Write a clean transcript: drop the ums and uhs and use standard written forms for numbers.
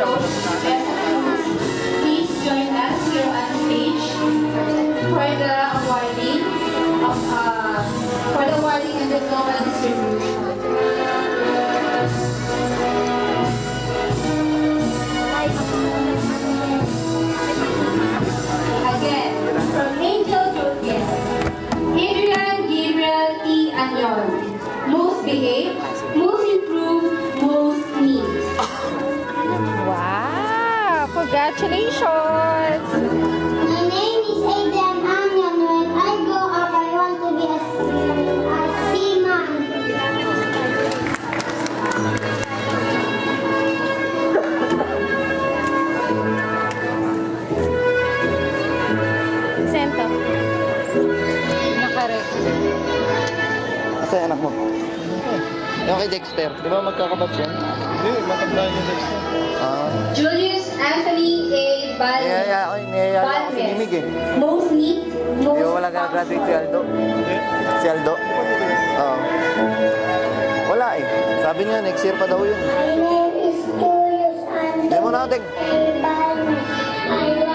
Please join us here on stage for the awarding and the global distribution. Again, from Angel Jodiel, Adrian Gabriel E. Anyon, most behaved, most improved, most neat. Wow! Congratulations! My name is Adrian Anyon. When I grow up, I want to be a seaman. Sento. Nakarek. Asa yung anak mo? Yung kay Dexter. Di ba magkakabat yan? Hindi, matanda yung Dexter. Julius Anthony A. Niyayaya ako si Mimig eh. Most neat, most Di ba wala graduate si Aldo? Hindi. Si Aldo? Oo. Wala eh. Sabi niya, next year pa daw yun. My name is Julius Anthony. Hindi mo natin. I